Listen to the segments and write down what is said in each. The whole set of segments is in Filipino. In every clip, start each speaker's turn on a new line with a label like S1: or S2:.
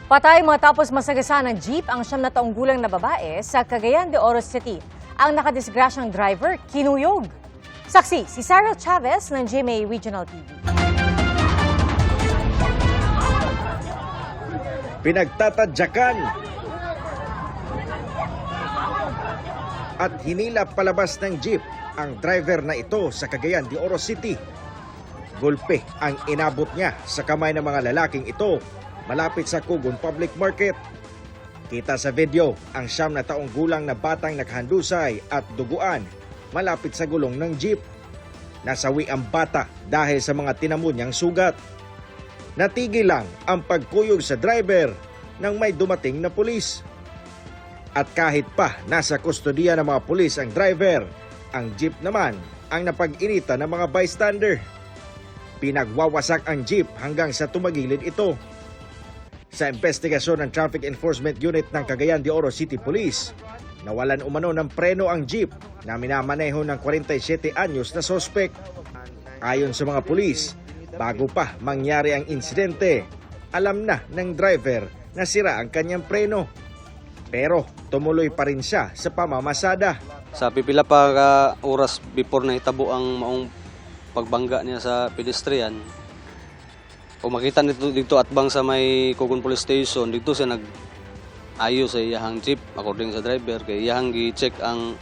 S1: Patay matapos masagasaan ng jeep ang 9 na taong gulang na babae sa Cagayan de Oro City. Ang nakadisgrasyang driver, kinuyog. Saksi, si Sarah Chavez ng GMA Regional TV.
S2: Pinagtatadyakan at hinila palabas ng jeep ang driver na ito sa Cagayan de Oro City. Gulpe ang inabot niya sa kamay ng mga lalaking ito malapit sa Cugon Public Market. Kita sa video ang 9 na taong gulang na batang naghandusay at duguan malapit sa gulong ng jeep. Nasawi ang bata dahil sa mga tinamo niyang sugat. Natigil lang ang pagkuyog sa driver nang may dumating na pulis. At kahit pa nasa kustodiya ng mga pulis ang driver, ang jeep naman ang napag-inita ng mga bystander. Pinagwawasak ang jeep hanggang sa tumagilid ito. Sa investigasyon ng Traffic Enforcement Unit ng Cagayan de Oro City Police, nawalan umano ng preno ang jeep na minamaneho ng 47 anyos na sospek. Ayon sa mga pulis, bago pa mangyari ang insidente, alam na ng driver na sira ang kanyang preno. Pero tumuloy pa rin siya sa pamamasada.
S3: Sa pipila pa ka oras before na itabo ang maong pagbangga niya sa pedestrian, o makita dito atbang sa may Cugon Police Station, dito siya nag-ayos sa iyahang jeep according sa driver. Kay iyahang gi-check ang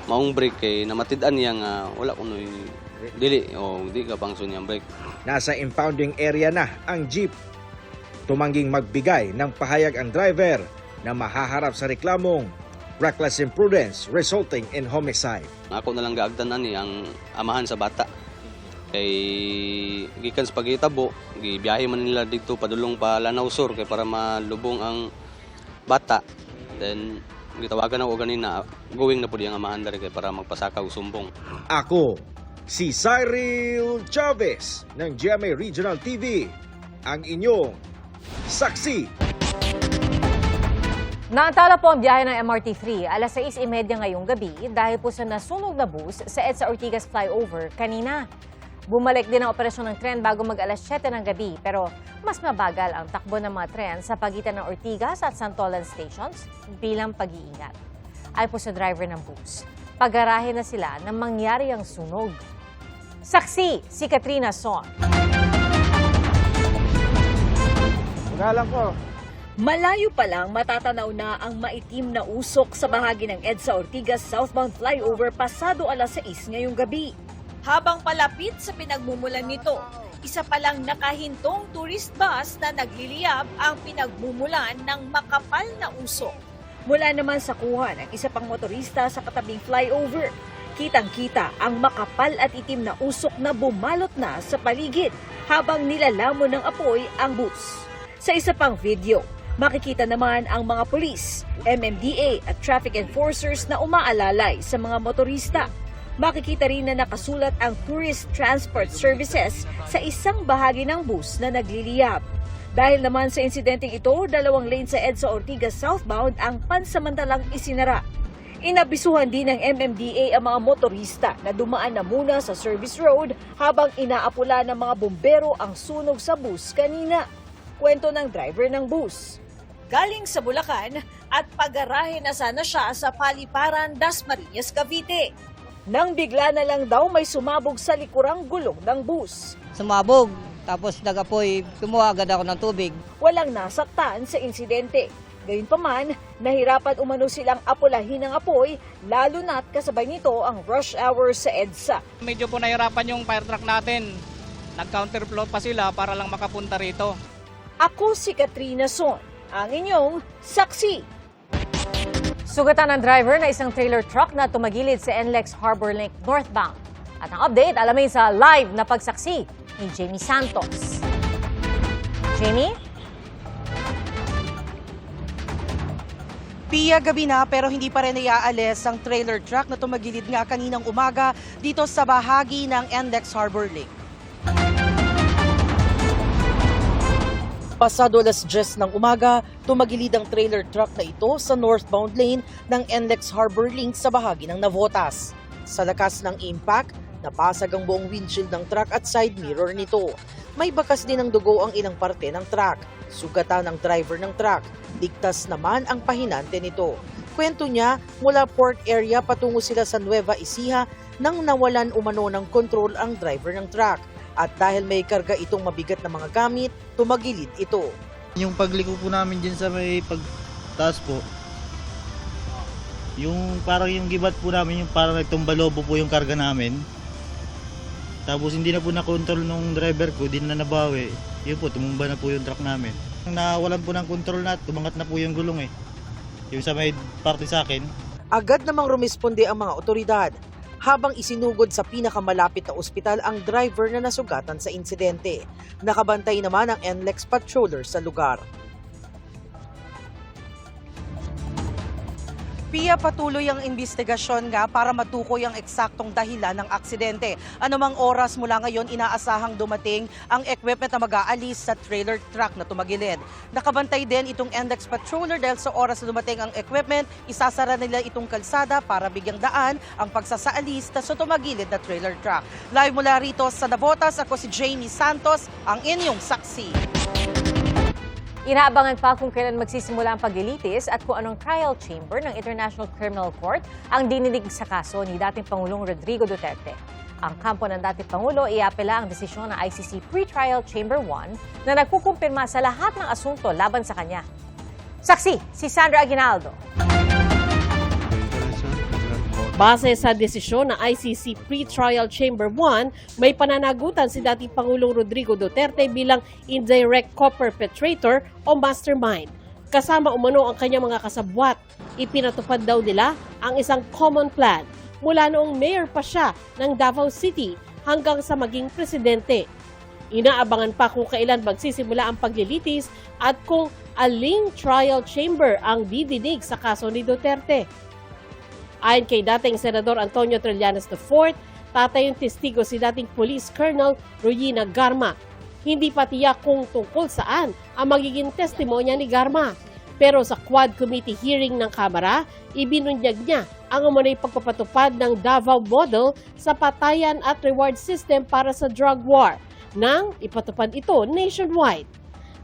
S3: maong brake kay namatid-an niya nga wala kuno dili o di ka function yung brake.
S2: Nasa impounding area na ang jeep. Tumangging magbigay ng pahayag ang driver na mahaharap sa reklamong reckless imprudence resulting in homicide.
S3: Ako na lang gaagdanan ni ang amahan sa bata. Kay gikan sa pagitabo, gibiyahe man nila dito padulong pa Lanao Sur kay para malubong ang bata. Then gitawagan ako ganina, going na pud ang amahan diri kay para magpasakaw sumbong.
S2: Ako, si Cyril Chavez ng GMA Regional TV, ang inyong saksi.
S1: Naantala po ang biyahe ng MRT-3 alas 6:30 ngayong gabi dahil po sa nasunog na bus sa EDSA Ortigas flyover kanina. Bumalik din ang operasyon ng tren bago mag-alas 7 ng gabi pero mas mabagal ang takbo ng mga tren sa pagitan ng Ortigas at Santolan stations bilang pag-iingat. Ay po sa driver ng bus, pag-garahe na sila nang mangyari ang sunog. Saksi, si Katrina Son.
S2: Magalang ko.
S4: Malayo pa lang matatanaw na ang maitim na usok sa bahagi ng EDSA Ortigas southbound flyover pasado alas 6 ngayong gabi.
S5: Habang palapit sa pinagmumulan nito, isa palang nakahintong tourist bus na nagliliyab ang pinagmumulan ng makapal na usok.
S4: Mula naman sa kuha ng isa pang motorista sa katabing flyover, kitang-kita ang makapal at itim na usok na bumalot na sa paligid habang nilalamon ng apoy ang bus. Sa isa pang video, makikita naman ang mga pulis, MMDA at traffic enforcers na umaalalay sa mga motorista. Makikita rin na nakasulat ang Tourist Transport Services sa isang bahagi ng bus na nagliliyab. Dahil naman sa insidenteng ito, 2 lane sa EDSA Ortigas southbound ang pansamantalang isinara. Inabisuhan din ng MMDA ang mga motorista na dumaan na muna sa service road habang inaapula ng mga bumbero ang sunog sa bus kanina. Kwento ng driver ng bus.
S5: Galing sa Bulacan at pag-garahe na sana siya sa Paliparan, Dasmariñas, Cavite.
S4: Nang bigla na lang daw may sumabog sa likurang gulong ng bus.
S6: Sumabog, tapos nagapoy, kumuha agad ako ng tubig.
S4: Walang nasaktan sa insidente. Gayunpaman, nahirapan umano silang apulahin ng apoy, lalo na't kasabay nito ang rush hour sa EDSA.
S7: Medyo po nahirapan yung fire truck natin. Nag-counterflow pa sila para lang makapunta rito.
S4: Ako si Katrina Son, ang inyong saksi.
S1: Sugatan ng driver na isang trailer truck na tumagilid sa NLEX Harbor Link northbound. At ang update, alamin sa live na pagsaksi ni Jamie Santos. Jamie?
S8: Pia, gabi na pero hindi pa rin iaalis ang trailer truck na tumagilid nga kaninang umaga dito sa bahagi ng NLEX Harbor Link. Pasado alas 10 ng umaga, tumagilid ang trailer truck na ito sa northbound lane ng NLEX Harbor Link sa bahagi ng Navotas. Sa lakas ng impact, Napasag ang buong windshield ng truck at side mirror nito. May bakas din ng dugo ang ilang parte ng truck. Sugatan ang driver ng truck. Ligtas naman ang pahinante nito. Kwento niya, mula port area patungo sila sa Nueva Ecija nang nawalan umano ng kontrol ang driver ng truck. At dahil may karga itong mabigat na mga gamit, tumagilid ito.
S9: Yung pagliko po namin dyan sa may pagtaas po, yung parang yung gibat po namin, yung parang nagtumbalobo po yung karga namin. Tapos hindi na po na-control nung driver ko, di na nabawi. Yun po, tumumba na po yung truck namin. Nawalan po ng control na, tumangat na po yung gulong yung sa may parte sa akin.
S8: Agad namang rumisponde ang mga otoridad. Habang isinugod sa pinakamalapit na ospital ang driver na nasugatan sa insidente. Nakabantay naman ang NLEX patroller sa lugar. Pia, patuloy ang investigasyon nga para matukoy ang eksaktong dahilan ng aksidente. Anumang oras mula ngayon, inaasahang dumating ang equipment na mag-aalis sa trailer truck na tumagilid. Nakabantay din itong NLEX patroller dahil sa oras na dumating ang equipment, isasara nila itong kalsada para bigyang daan ang pagsasaalis sa tumagilid na trailer truck. Live mula rito sa Navotas, ako si Jamie Santos, ang inyong saksi.
S1: Inaabangan pa kung kailan magsisimula ang paglilitis at kung anong trial chamber ng International Criminal Court ang dininig sa kaso ni dating Pangulong Rodrigo Duterte. Ang kampo ng dating Pangulo iapela ang desisyon ng ICC Pre-Trial Chamber 1 na nagkukumpirma sa lahat ng asunto laban sa kanya. Saksi, si Sandra Aguinaldo.
S10: Base sa desisyon ng ICC Pre-Trial Chamber 1, may pananagutan si dating Pangulong Rodrigo Duterte bilang indirect co-perpetrator o mastermind. Kasama umano ang kanyang mga kasabwat. Ipinatupad daw nila ang isang common plan mula noong mayor pa siya ng Davao City hanggang sa maging presidente. Inaabangan pa kung kailan magsisimula ang paglilitis at kung aling trial chamber ang didinig sa kaso ni Duterte. Ayon kay dating Senador Antonio Trillanes IV, tatay yung testigo si dating Police Colonel Royina Garma. Hindi pa tiyak kung tungkol saan ang magiging testimonya ni Garma. Pero sa Quad Committee hearing ng Kamara, ibinunyag niya ang umunay pagpapatupad ng Davao Model sa patayan at reward system para sa drug war nang ipatupad ito nationwide.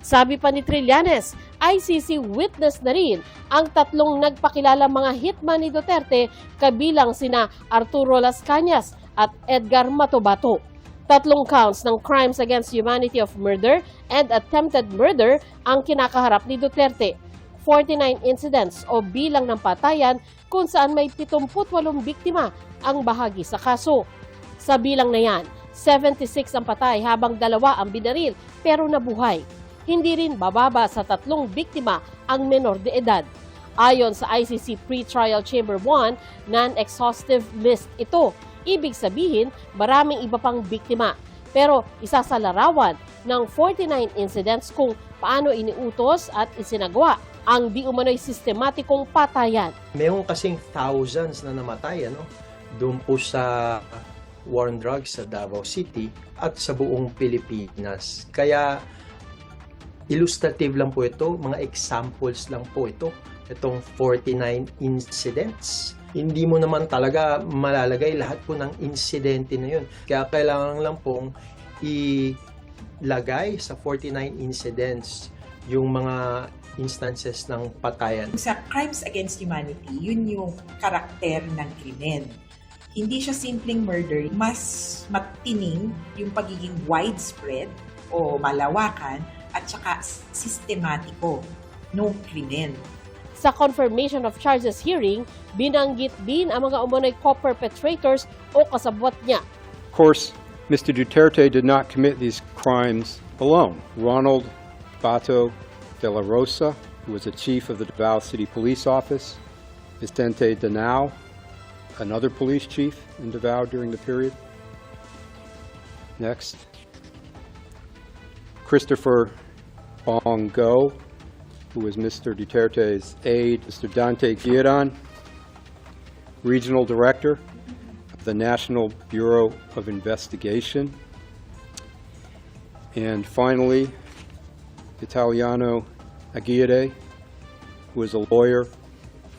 S10: Sabi pa ni Trillanes, ICC witness na rin ang tatlong nagpakilala mga hitman ni Duterte kabilang sina Arturo Las Cañas at Edgar Matobato. 3 counts ng crimes against humanity of murder and attempted murder ang kinakaharap ni Duterte. 49 incidents o bilang ng patayan kung saan may 78 biktima ang bahagi sa kaso. Sa bilang na yan, 76 ang patay habang 2 ang binaril pero nabuhay. Hindi rin bababa sa 3 biktima ang menor de edad. Ayon sa ICC Pre-Trial Chamber 1, non-exhaustive list ito. Ibig sabihin, maraming iba pang biktima. Pero isa sa larawan ng 49 incidents kung paano iniutos at isinagawa ang di umano'y sistematikong patayan.
S11: Mayroon kasing thousands na namatay doon po sa war on drugs sa Davao City at sa buong Pilipinas. Kaya illustrative lang po ito, mga examples lang po ito. Itong 49 incidents. Hindi mo naman talaga malalagay lahat po ng insidente na yun. Kaya kailangan lang pong ilagay sa 49 incidents yung mga instances ng patayan.
S12: Sa crimes against humanity, yun yung karakter ng krimen. Hindi siya simpleng murder, mas matining yung pagiging widespread o malawakan at saka sistematiko ng krimen.
S10: Sa confirmation of charges hearing, binanggit din ang mga umunay co-perpetrators o kasabwat niya.
S13: Of course, Mr. Duterte did not commit these crimes alone. Ronald Bato de la Rosa, who was the chief of the Davao City Police Office, Vicente Danao, another police chief in Davao during the period. Next. Christopher Bongo, who was Mr. Duterte's aide, Mr. Dante Guiaran, Regional Director of the National Bureau of Investigation. And finally, Italiano Aguirre, who was a lawyer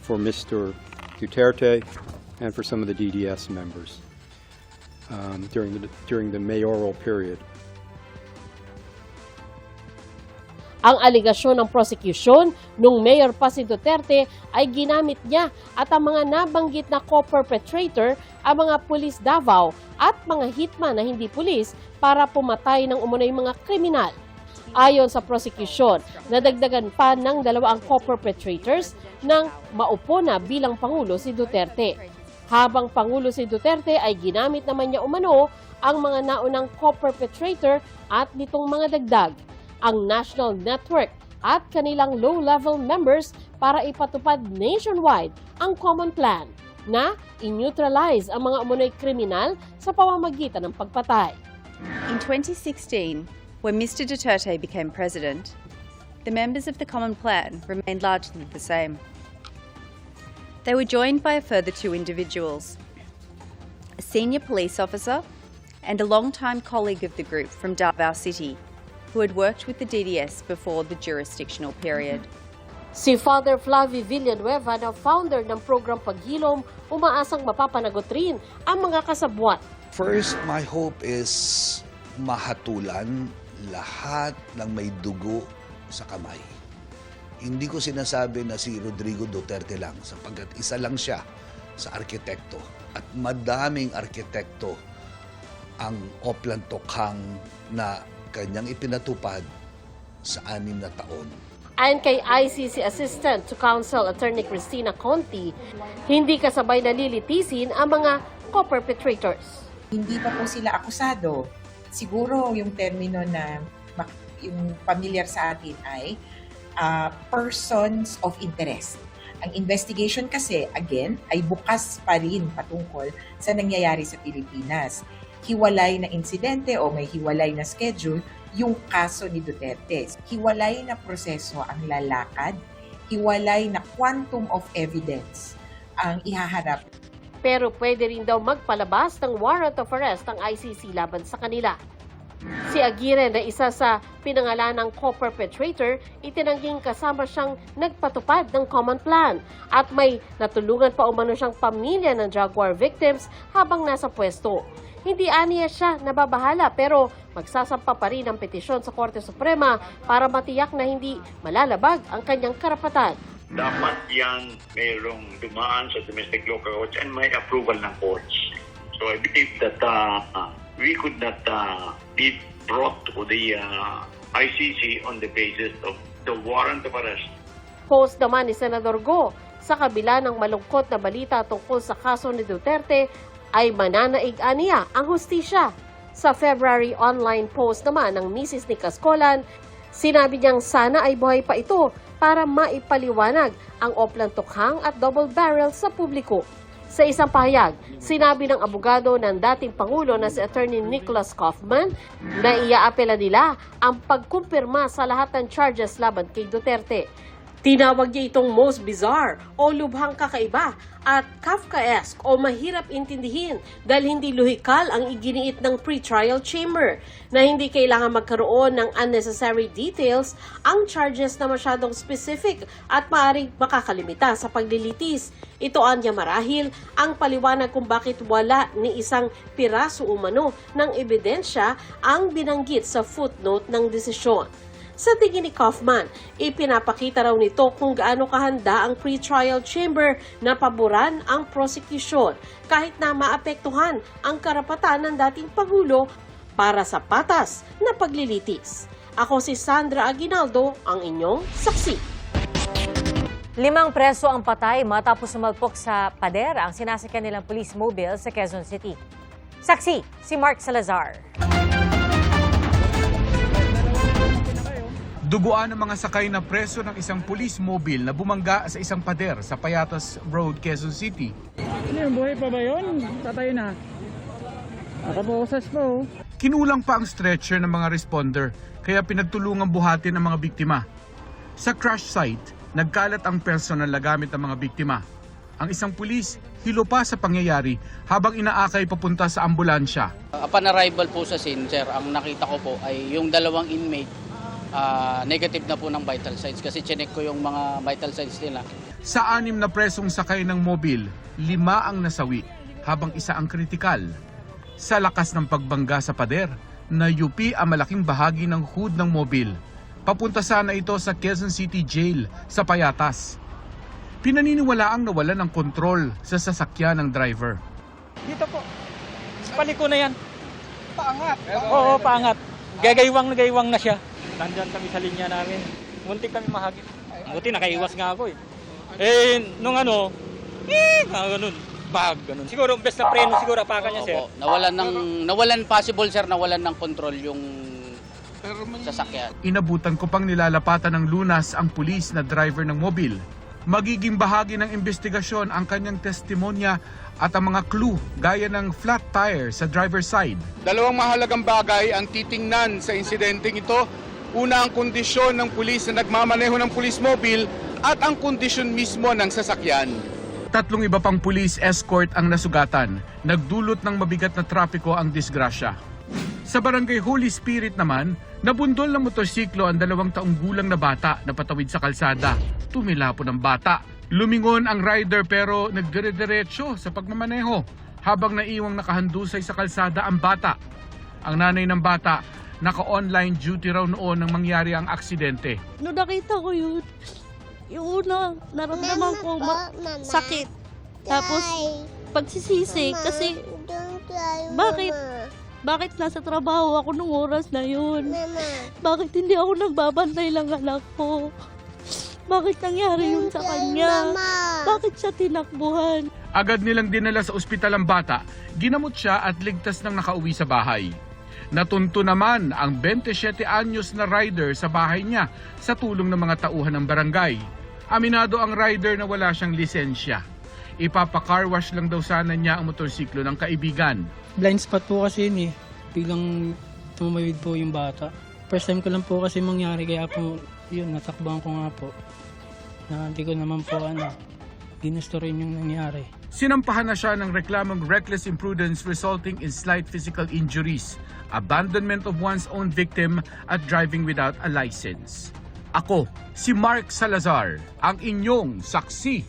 S13: for Mr. Duterte and for some of the DDS members. during the mayoral period.
S10: Ang aligasyon ng prosecution nung mayor pa si Duterte ay ginamit niya at ang mga nabanggit na co-perpetrator, ang mga pulis Davao at mga hitman na hindi pulis para pumatay ng umunoy mga kriminal. Ayon sa prosecution, nadagdagan pa ng 2 ang co-perpetrators nang maupo na bilang Pangulo si Duterte. Habang Pangulo si Duterte ay ginamit naman niya umano ang mga naunang co-perpetrator at nitong mga dagdag, ang national network at kanilang low-level members para ipatupad nationwide ang common plan na i-neutralize ang mga umunoy kriminal sa pamamagitan ng pagpatay.
S14: In 2016, when Mr. Duterte became president, the members of the Common Plan remained largely the same. They were joined by a further 2 individuals, a senior police officer and a long-time colleague of the group from Davao City, who had worked with the DDS before the jurisdictional period.
S10: Si Father Flavie Villanueva na founder ng program Paghilom, umaasang mapapanagot rin ang mga kasabwat.
S15: First, my hope is mahatulan lahat ng may dugo sa kamay. Hindi ko sinasabi na si Rodrigo Duterte lang sapagkat isa lang siya sa arkitekto at madaming arkitekto ang Oplan Tokhang na kanyang ipinatupad sa 6 na taon.
S10: Ayon kay ICC Assistant to Counsel Attorney Cristina Conti, hindi kasabay nalilitisin ang mga co-perpetrators.
S12: Hindi pa po sila akusado. Siguro yung termino na yung familiar sa atin ay persons of interest. Ang investigation kasi, again, ay bukas pa rin patungkol sa nangyayari sa Pilipinas. Hiwalay na insidente o may hiwalay na schedule yung kaso ni Duterte. Hiwalay na proseso ang lalakad, hiwalay na quantum of evidence ang ihaharap.
S10: Pero pwede rin daw magpalabas ng warrant of arrest ang ICC laban sa kanila. Si Aguirre na isa sa pinangalanang co-perpetrator, itinangging kasama siyang nagpatupad ng common plan at may natulungan pa umano siyang pamilya ng Jaguar victims habang nasa pwesto. Hindi aniya siya nababahala pero magsasampa pa rin ang petisyon sa Korte Suprema para matiyak na hindi malalabag ang kanyang karapatan.
S16: Dapat yan mayroong dumaan sa domestic law courts and may approval ng courts. So I believe that we could not be brought to the ICC on the basis of the warrant of arrest.
S10: Post naman ni Senador Go, sa kabila ng malungkot na balita tungkol sa kaso ni Duterte, ay mananaig aniya ang hustisya. Sa February online post naman ng Mrs. ni Cascolan, sinabi niyang sana ay buhay pa ito para maipaliwanag ang Oplan Tokhang at double barrel sa publiko. Sa isang pahayag, sinabi ng abogado ng dating Pangulo na si Attorney Nicholas Kaufman na iaapela nila ang pagkumpirma sa lahat ng charges laban kay Duterte. Tinawag niya itong most bizarre o lubhang kakaiba at Kafkaesque o mahirap intindihin dahil hindi lohikal ang iginiit ng pre-trial chamber na hindi kailangan magkaroon ng unnecessary details ang charges na masyadong specific at maaaring makakalimita sa paglilitis. Ito anya marahil ang paliwanag kung bakit wala ni isang piraso umano ng ebidensya ang binanggit sa footnote ng desisyon. Sa tingin ni Kaufman, ipinapakita raw nito kung gaano kahanda ang pre-trial chamber na paboran ang prosecution kahit na maapektuhan ang karapatan ng dating Pangulo para sa patas na paglilitis. Ako si Sandra Aguinaldo, ang inyong saksi.
S1: 5 preso ang patay matapos sumalpok sa pader ang sinasakyan nilang police mobile sa Quezon City. Saksi, si Mark Salazar.
S17: Duguan ang mga sakay na preso ng isang police mobile na bumangga sa isang pader sa Payatas Road, Quezon City.
S18: Buhay pa ba yun? Tatay na. Nakabosas po.
S17: Kinulang pa ang stretcher ng mga responder kaya pinagtulungang buhatin ang mga biktima. Sa crash site, nagkalat ang personal na gamit ng mga biktima. Ang isang pulis, hilo pa sa pangyayari habang inaakay papunta sa ambulansya.
S7: Upon arrival po sa scene, sir, ang nakita ko po ay yung 2 inmate negative na po ng vital signs kasi chinek ko yung mga vital signs nila.
S17: Sa 6 na presong sakay ng mobil, 5 ang nasawi habang 1 ang kritikal. Sa lakas ng pagbangga sa pader, nayupi ang malaking bahagi ng hood ng mobil. Papunta sana ito sa Quezon City Jail sa Payatas. Pinaniniwalaang nawalan ng kontrol sa sasakyan ng driver.
S18: Dito po. Paliko na yan. Paangat. Oo, paangat. Gagaywang na siya. Nandyan kami sa linya namin. Muntik kami mahagip. Buti nakaiwas nga ako eh. Nung ganun. Ganun. Siguro, best na preno siguro apakan niya, sir.
S7: Nawalan possible, sir, nawalan ng control yung sasakyan.
S17: Inabutan ko pang nilalapatan ng lunas ang pulis na driver ng mobil. Magiging bahagi ng investigasyon ang kanyang testimonya at ang mga clue gaya ng flat tire sa driver's side.
S19: Dalawang mahalagang bagay ang titingnan sa insidenteng ito. Una, ang kondisyon ng pulis na nagmamaneho ng police mobile at ang kondisyon mismo ng sasakyan.
S17: 3 iba pang police escort ang nasugatan. Nagdulot ng mabigat na trapiko ang disgrasya. Sa barangay Holy Spirit naman, nabundol ng motorsiklo ang 2 taong gulang na bata na patawid sa kalsada. Tumilapon ang bata. Lumingon ang rider pero nagdire-diretso sa pagmamaneho habang naiwang nakahandusay sa kalsada ang bata. Ang nanay ng bata, naka-online duty raw noon nang mangyari ang aksidente.
S20: Nung nakita ko yun, yung una, naramdaman ko sakit. Tapos, pagsisisi, kasi bakit nasa trabaho ako nung oras na yun? Bakit hindi ako nagbabantay lang anak ko? Bakit nangyari yun sa kanya? Bakit siya tinakbuhan?
S17: Agad nilang dinala sa ospital ang bata, ginamot siya at ligtas nang nakauwi sa bahay. Natunto naman ang 27 anyos na rider sa bahay niya sa tulong ng mga tauhan ng barangay. Aminado ang rider na wala siyang lisensya. Ipapa-car wash lang daw sana niya ang motorsiklo ng kaibigan.
S18: Blind spot po kasi yun eh. Biglang tumawid po yung bata. First time ko lang po kasi mangyari, kaya po yun, natakbuhan ko nga po. Na hindi ko naman po ginusto rin yung nangyari.
S17: Sinampahan na siya ng reklamong reckless imprudence resulting in slight physical injuries, abandonment of one's own victim at driving without a license. Ako, si Mark Salazar, ang inyong saksi.